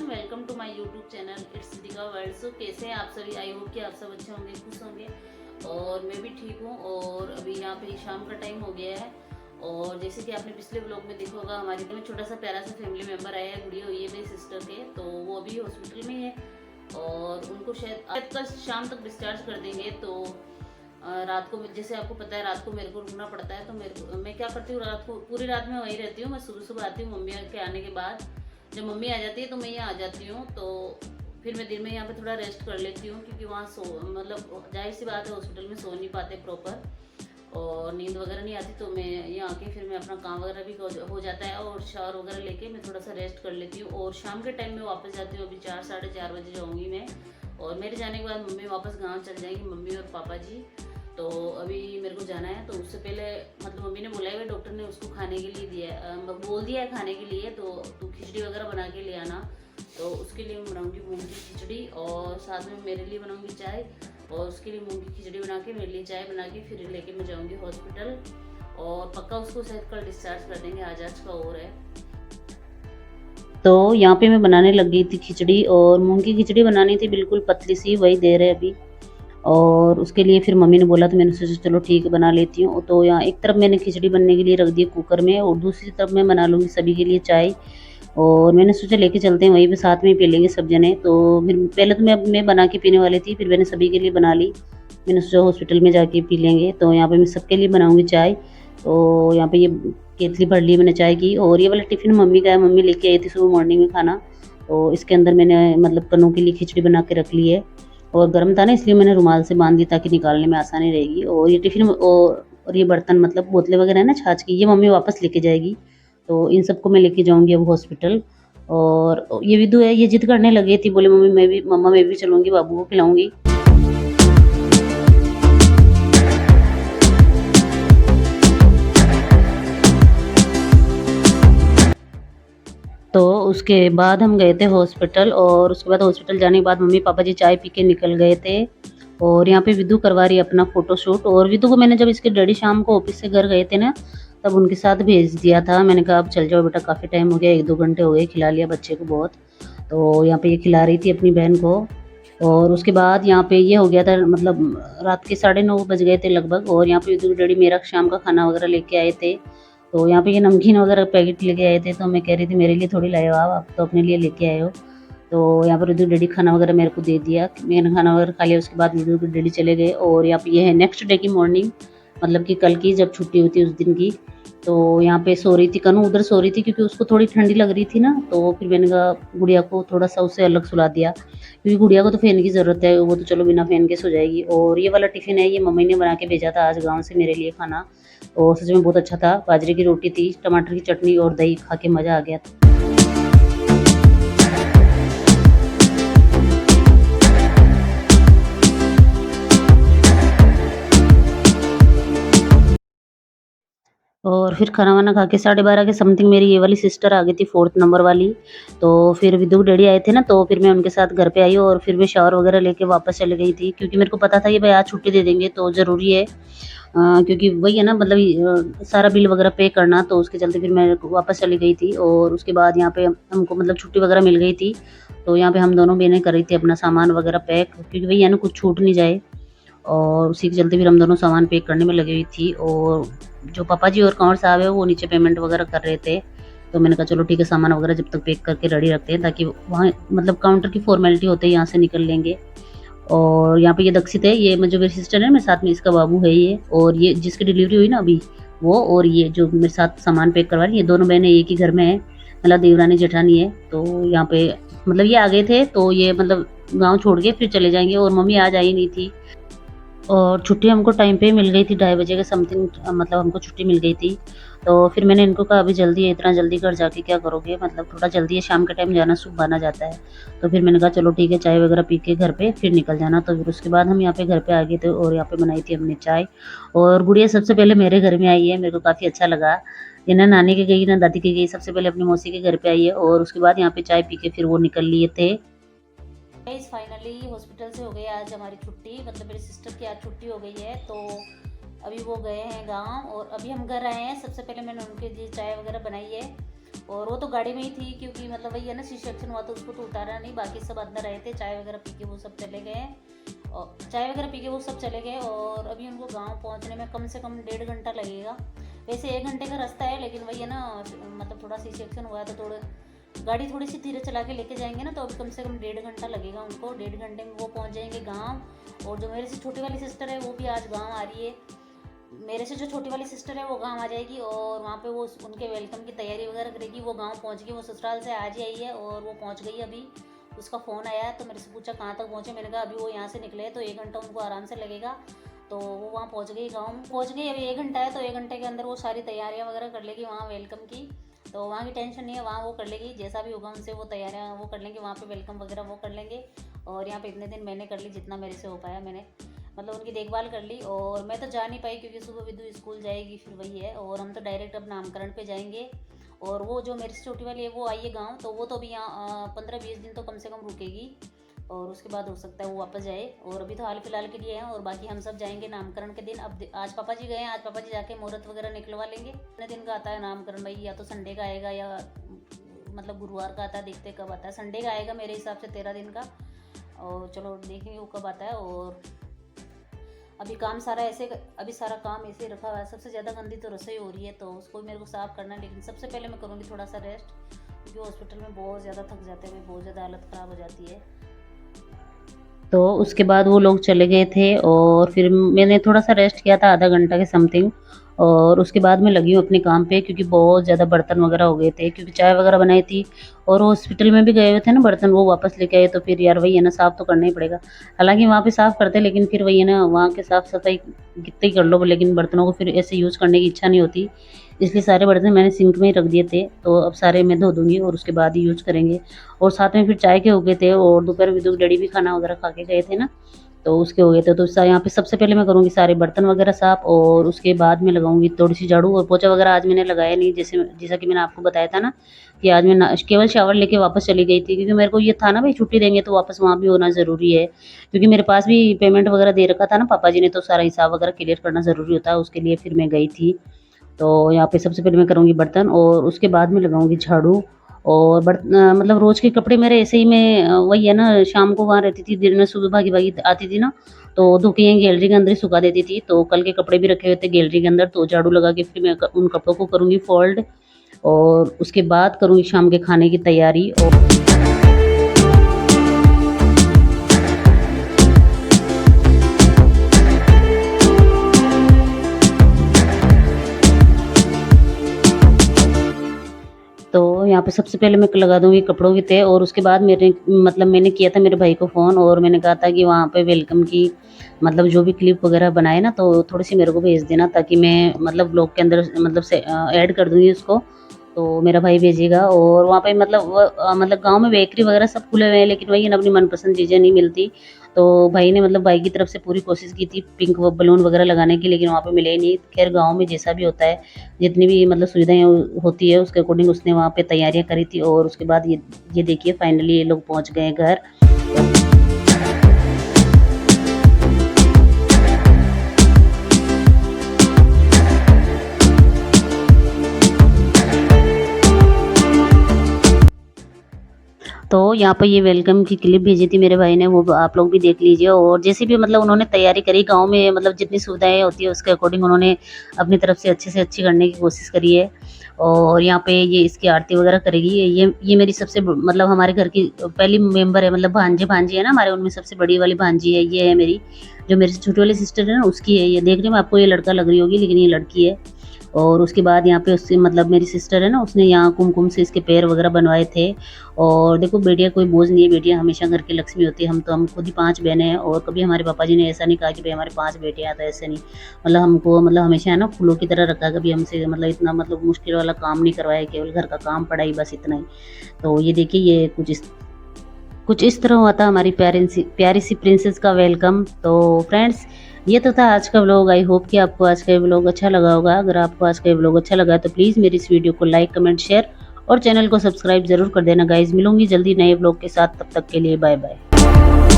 Welcome to my YouTube channel it's Siddhika world. So कैसे हैं आप सभी? आई होप कि आप सब अच्छे होंगे, खुश होंगे और मैं भी ठीक हूँ। और अभी यहाँ पे शाम का टाइम हो गया है और जैसे कि आपने पिछले व्लॉग में देखा होगा, हमारे घर में छोटा सा प्यारा सा फैमिली मेम्बर आया है, गुड़िया हुई है मेरी सिस्टर के। तो वो अभी हॉस्पिटल में है और उनको शायद कल शाम तक डिस्चार्ज कर देंगे। तो रात को जैसे आपको पता है रात को मेरे को रुकना पड़ता है, तो मैं क्या करती हूँ, रात को पूरी रात में वहीं रहती हूँ। मैं सुबह सुबह आती हूँ मम्मी के आने के बाद। जब मम्मी आ जाती है तो मैं यहाँ आ जाती हूँ। तो फिर मैं दिन में यहाँ पे थोड़ा रेस्ट कर लेती हूँ, क्योंकि वहाँ मतलब जाहिर सी बात है हॉस्पिटल में सो नहीं पाते प्रॉपर और नींद वगैरह नहीं आती। तो मैं यहाँ आके फिर मैं अपना काम वगैरह भी हो जाता है और शावर वगैरह लेके मैं थोड़ा सा रेस्ट कर लेती हूँ। और शाम के टाइम में वापस जाती हूँ। अभी 4 साढ़े 4 बजे जाऊँगी मैं और मेरे जाने के बाद मम्मी वापस गाँव चल जाएंगी, मम्मी और पापा जी। तो अभी मेरे को जाना है। तो उससे पहले मतलब मम्मी ने बुलाया हुआ, डॉक्टर ने उसको खाने के लिए दिया, बोल दिया है खाने के लिए। तो तू खिचड़ी वगैरह बना के ले आना। तो उसके लिए मैं बनाऊंगी मूंग की खिचड़ी और साथ में मेरे लिए बनाऊंगी चाय। और उसके लिए मूंग की खिचड़ी बना के मेरे लिए चाय बना के फिर लेके मैं जाऊंगी हॉस्पिटल। और पक्का उसको शायद कल डिस्चार्ज कर देंगे, आज का और है। तो यहाँ पे मैं बनाने लग गई थी खिचड़ी और मूंग की खिचड़ी बनानी थी बिल्कुल पतली सी, वही दे रहे अभी। और उसके लिए फिर मम्मी ने बोला तो मैंने सोचा चलो ठीक है बना लेती हूँ। तो यहाँ एक तरफ मैंने खिचड़ी बनने के लिए रख दी कुकर में और दूसरी तरफ मैं बना लूँगी सभी के लिए चाय। और मैंने सोचा लेके चलते हैं, वहीं पे साथ में ही पी लेंगे सब जने। तो फिर पहले तो मैं बना के पीने वाली थी, फिर मैंने सभी के लिए बना ली। मैंने सोचा हॉस्पिटल में जाके पी लेंगे। तो यहाँ पे मैं सबके लिए बनाऊँगी चाय। तो यहाँ पे ये केतली भर ली मैंने चाय की। और ये वाला टिफ़िन मम्मी का है, मम्मी लेके आई थी सुबह मॉर्निंग में खाना। तो इसके अंदर मैंने मतलब कनों के लिए खिचड़ी बना के रख ली है और गर्म था ना, इसलिए मैंने रुमाल से बांध दी ताकि निकालने में आसानी रहेगी। और ये टिफ़िन और ये बर्तन मतलब बोतलें वगैरह है ना छाछ की, ये मम्मी वापस लेके जाएगी। तो इन सबको मैं लेके जाऊंगी अब हॉस्पिटल। और ये विदु है, ये जिद करने लगी थी, बोले मम्मी मैं भी, मम्मा मैं भी चलूंगी, बाबू को खिलाऊंगी। तो उसके बाद हम गए थे हॉस्पिटल और उसके बाद हॉस्पिटल जाने के बाद मम्मी पापा जी चाय पी के निकल गए थे। और यहाँ पे विदु करवा रही है अपना फोटोशूट। और विदु को मैंने जब इसके डैडी शाम को ऑफिस से घर गए थे ना, तब उनके साथ भेज दिया था। मैंने कहा अब चल जाओ बेटा, काफ़ी टाइम हो गया, 1-2 घंटे हो गए, खिला लिया बच्चे को बहुत। तो यहाँ पे ये खिला रही थी अपनी बहन को। और उसके बाद यहाँ पे ये हो गया था, मतलब रात के 9:30 बज गए थे लगभग। और यहाँ पे विदु के डैडी मेरा शाम का खाना वगैरह लेके आए थे। तो यहाँ पे ये नमकीन वगैरह पैकेट लेके आए थे। तो मैं कह रही थी मेरे लिए थोड़ी लाए हो आप तो अपने लिए लेके आए हो। तो यहाँ पर विदु डैडी खाना वगैरह मेरे को दे दिया, मैंने खाना वगैरह खा लिया। उसके बाद विदु के डैडी चले गए। और यहाँ पे ये है नेक्स्ट डे की मॉर्निंग, मतलब कि कल की जब छुट्टी हुई थी उस दिन की। तो यहाँ पे सो रही थी कनू, उधर सो रही थी क्योंकि उसको थोड़ी ठंडी लग रही थी ना। तो फिर मैंने कहा गुड़िया को थोड़ा सा उससे अलग सुला दिया, क्योंकि गुड़िया को तो फैन की ज़रूरत है, वो तो चलो बिना फैन के सो जाएगी। और ये वाला टिफ़िन है, ये मम्मी ने बना के भेजा था आज गाँव से मेरे लिए खाना। और सच में बहुत अच्छा था, बाजरे की रोटी थी, टमाटर की चटनी और दही, खा के मज़ा आ गया था। और फिर खाना वाना खा के 12:30 के समथिंग मेरी ये वाली सिस्टर आ गई थी, 4th नंबर वाली। तो फिर विदु डैडी आए थे ना, तो फिर मैं उनके साथ घर पे आई और फिर मैं शावर वगैरह लेके वापस चली गई थी, क्योंकि मेरे को पता था कि भाई आज छुट्टी दे देंगे तो ज़रूरी है। क्योंकि वही है ना, मतलब सारा बिल वगैरह पे करना। तो उसके चलते फिर मैं वापस चली गई थी। और उसके बाद यहाँ पे हमको मतलब छुट्टी वगैरह मिल गई थी। तो यहाँ पे हम दोनों बहनें कर रही थी अपना सामान वगैरह पैक, क्योंकि वही है ना, कुछ छूट नहीं जाए। और उसी के चलते फिर हम दोनों सामान पैक करने में लगी हुई थी। और जो पापा जी और कंवर साहब है वो नीचे पेमेंट वगैरह कर रहे थे। तो मैंने कहा चलो ठीक है, सामान वगैरह जब तक पैक करके रेडी रखते हैं, ताकि वहाँ मतलब काउंटर की फॉर्मेलिटी होते ही यहाँ से निकल लेंगे। और यहाँ पे ये दक्षित है, ये जो मेरी सिस्टर है, मेरे साथ में इसका बाबू है ये। और ये जिसकी डिलीवरी हुई ना अभी, वो। और ये जो मेरे साथ सामान पैक करवा रही है, ये दोनों बहनें एक ही घर में है, मतलब देवरानी जेठानी है। तो यहाँ पे मतलब ये आ गए थे, तो ये मतलब गाँव छोड़ के फिर चले जाएंगे। और मम्मी आज आई नहीं थी। और छुट्टी हमको टाइम पे मिल गई थी, 2:30 के समथिंग, मतलब हमको छुट्टी मिल गई थी। तो फिर मैंने इनको कहा अभी जल्दी है, इतना जल्दी घर जाके क्या करोगे, मतलब थोड़ा जल्दी है, शाम के टाइम जाना शुभ माना जाता है। तो फिर मैंने कहा चलो ठीक है, चाय वगैरह पी के घर पे फिर निकल जाना। तो फिर उसके बाद हम यहाँ पे घर पे आ गए थे और यहाँ पे बनाई थी हमने चाय। और गुड़िया सबसे पहले मेरे घर में आई है, मेरे को काफ़ी अच्छा लगा। ये ना नानी के गई ना दादी के गई, सबसे पहले अपनी मौसी के घर पे आई है। और उसके बाद यहाँ पे चाय पी के फिर वो निकल लिए थे। फाइनली हॉस्पिटल से हो गई आज हमारी छुट्टी, मतलब मेरी सिस्टर की आज छुट्टी हो गई है। तो अभी वो गए हैं गांव और अभी हम घर आए हैं। सबसे पहले मैंने उनके लिए चाय वगैरह बनाई है और वो तो गाड़ी में ही थी, क्योंकि मतलब वही है ना, सी सेक्शन हुआ तो उसको तो उतारा नहीं, बाकी सब अंदर रहे थे, चाय वगैरह पी के वो सब चले गए हैं। और चाय वगैरह पी के वो सब चले गए, और अभी उनको गांव पहुंचने में कम से कम 1.5 घंटा लगेगा। वैसे 1 घंटे का रास्ता है, लेकिन वही है ना, मतलब थोड़ा सी सेक्शन हुआ है तो थोड़ा गाड़ी थोड़ी सी धीरे चला के लेके जाएंगे ना, तो अभी कम से कम 1.5 घंटा लगेगा उनको। 1.5 घंटे में वो पहुंच जाएंगे गाँव। और जो मेरे से छोटी वाली सिस्टर है वो भी आज गाँव आ रही है। मेरे से जो छोटी वाली सिस्टर है वो गांव आ जाएगी, और वहाँ पे वो उनके वेलकम की तैयारी वगैरह करेगी। वो गांव पहुँच गई, वो ससुराल से आज ही आई है और वो पहुँच गई अभी। उसका फ़ोन आया तो मेरे से पूछा कहाँ तक पहुँचे। मैंने कहा अभी वो यहाँ से निकले तो 1 घंटा उनको आराम से लगेगा। तो वो वहाँ पहुँच गई, गाँव में पहुँच गई। अभी 1 घंटा है तो 1 घंटे के अंदर वो सारी तैयारियाँ वगैरह कर लेगी वहाँ वेलकम की। तो वहाँ की टेंशन नहीं है, वहाँ वो कर लेगी, जैसा भी होगा उनसे वो तैयारियाँ वो कर लेंगे, वहाँ पे वेलकम वगैरह वो कर लेंगे। और यहाँ पे इतने दिन मैंने कर ली, जितना मेरे से हो पाया मैंने मतलब उनकी देखभाल कर ली। और मैं तो जा नहीं पाई क्योंकि सुबह विदु स्कूल जाएगी, फिर वही है। और हम तो डायरेक्ट अब नामकरण पे जाएंगे। और वो जो मेरे से छोटी वाली है वो आई है गाँव, तो वो तो अभी यहाँ 15-20 दिन तो कम से कम रुकेगी, और उसके बाद हो सकता है वो वापस जाए। और अभी तो हाल फिलहाल के लिए हैं, और बाकी हम सब जाएंगे नामकरण के दिन। अब आज पापा जी गए हैं, आज पापा जी जाके मुहूर्त वगैरह निकलवा लेंगे। कितने दिन का आता है नामकरण भाई, या तो संडे का आएगा या मतलब गुरुवार का आता है, देखते कब आता है। संडे का आएगा मेरे हिसाब से 13 दिन का, और चलो देखेंगे वो कब आता है। और अभी काम सारा ऐसे, अभी सारा काम ऐसे रखा हुआ है। सबसे ज़्यादा गंदी तो रसोई हो रही है, तो उसको मेरे को साफ़ करना है। लेकिन सबसे पहले मैं करूँगी थोड़ा सा रेस्ट, क्योंकि हॉस्पिटल में बहुत ज़्यादा थक जाते हैं, बहुत ज़्यादा हालत ख़राब हो जाती है। तो उसके बाद वो लोग चले गए थे, और फिर मैंने थोड़ा सा रेस्ट किया था, आधा घंटा के समथिंग। और उसके बाद मैं लगी हूँ अपने काम पे, क्योंकि बहुत ज़्यादा बर्तन वगैरह हो गए थे, क्योंकि चाय वगैरह बनाई थी। और हॉस्पिटल में भी गए हुए थे ना बर्तन, वो वापस लेके आए, तो फिर यार वही है ना, साफ़ तो करना ही पड़ेगा। हालांकि वहाँ पे साफ़ करते, लेकिन फिर वही है ना, वहाँ के साफ़ सफाई कितनी ही कर लो, लेकिन बर्तनों को फिर ऐसे यूज़ करने की इच्छा नहीं होती। इसलिए सारे बर्तन मैंने सिंक में ही रख दिए थे, तो अब सारे मैं धो दूँगी और उसके बाद ही यूज़ करेंगे। और साथ में फिर चाय के हो गए थे, और दोपहर में डैडी भी खाना वगैरह खा के गए थे ना, तो उसके हो गए थे। तो यहाँ पे सबसे पहले मैं करूँगी सारे बर्तन वगैरह साफ़, और उसके बाद में लगाऊंगी थोड़ी सी झाड़ू। और पोछा वगैरह आज मैंने लगाया नहीं, जैसा कि मैंने आपको बताया था ना, कि आज मैं केवल शावर लेके वापस चली गई थी, क्योंकि मेरे को ये था ना भाई, छुट्टी देंगे तो वापस वहाँ भी होना ज़रूरी है। क्योंकि मेरे पास भी पेमेंट वगैरह दे रखा था ना पापा जी ने, तो सारा हिसाब वगैरह क्लियर करना ज़रूरी होता है, उसके लिए फिर मैं गई थी। तो यहाँ पे सबसे पहले मैं करूँगी बर्तन, और उसके बाद में लगाऊंगी झाड़ू। और मतलब रोज़ के कपड़े मेरे ऐसे ही, मैं वही है ना, शाम को वहाँ रहती थी, दिन में सुबह भागी भागी आती थी ना, तो धो के यहीं गैलरी के अंदर ही सुखा देती थी। तो कल के कपड़े भी रखे हुए थे गैलरी के अंदर, तो झाड़ू लगा के फिर मैं उन कपड़ों को करूँगी फोल्ड। और उसके बाद करूँगी शाम के खाने की तैयारी। और तो यहाँ पे सबसे पहले मैं लगा दूँगी कपड़ों की तह। और उसके बाद मेरे मतलब मैंने किया था मेरे भाई को फ़ोन, और मैंने कहा था कि वहाँ पे वेलकम की मतलब जो भी क्लिप वगैरह बनाए ना, तो थोड़ी-सी मेरे को भेज देना, ताकि मैं मतलब ब्लॉग के अंदर मतलब से ऐड कर दूँगी उसको। तो मेरा भाई भेजेगा। और वहाँ पे मतलब गाँव में बेकरी वगैरह सब खुले हुए हैं, लेकिन वही है ना, अपनी मनपसंद चीज़ें नहीं मिलती। तो भाई ने मतलब भाई की तरफ से पूरी कोशिश की थी पिंक बलून वगैरह लगाने की, लेकिन वहाँ पे मिले ही नहीं। खैर गाँव में जैसा भी होता है, जितनी भी मतलब सुविधाएँ होती है उसके अकॉर्डिंग उसने वहाँ पे तैयारियाँ करी थी। और उसके बाद ये देखिए फाइनली ये लोग पहुँच गए घर। तो यहाँ पे ये वेलकम की क्लिप भेजी थी मेरे भाई ने, वो आप लोग भी देख लीजिए। और जैसे भी मतलब उन्होंने तैयारी करी गाँव में, मतलब जितनी सुविधाएँ होती है उसके अकॉर्डिंग उन्होंने अपनी तरफ से अच्छी करने की कोशिश करी है। और यहाँ पे ये इसकी आरती वगैरह करेगी। ये मेरी सबसे मतलब हमारे घर की पहली मेंबर है, मतलब भांजी है ना हमारे, उनमें सबसे बड़ी वाली भांजी है। ये है मेरी जो मेरी से छोटी वाली सिस्टर है ना, उसकी है। ये देखने में आपको ये लड़का लग रही होगी, लेकिन ये लड़की है। और उसके बाद यहाँ पे उससे मतलब मेरी सिस्टर है ना, उसने यहाँ कुमकुम से इसके पैर वगैरह बनवाए थे। और देखो बेटियाँ कोई बोझ नहीं है, बेटियाँ हमेशा घर की लक्ष्मी होती है। हम खुद ही 5 बहनें हैं, और कभी हमारे पापा जी ने ऐसा नहीं कहा कि भाई हमारे 5 बेटियाँ, तो ऐसे नहीं। मतलब हमको मतलब हमेशा है ना फूलों की तरह रखा, कभी हमसे मतलब इतना मतलब मुश्किल वाला काम नहीं करवाया, केवल घर का काम, पढ़ाई, बस इतना ही। तो ये देखिए ये कुछ इस तरह हुआ था हमारी प्यारी सी प्रिंसेस का वेलकम। तो फ्रेंड्स, ये तो था आज का व्लॉग। आई होप कि आपको आज का व्लॉग अच्छा लगा होगा। अगर आपको आज का व्लॉग अच्छा लगा तो प्लीज़ मेरी इस वीडियो को लाइक, कमेंट, शेयर और चैनल को सब्सक्राइब जरूर कर देना गाइज। मिलूंगी जल्दी नए व्लॉग के साथ, तब तक के लिए बाय बाय।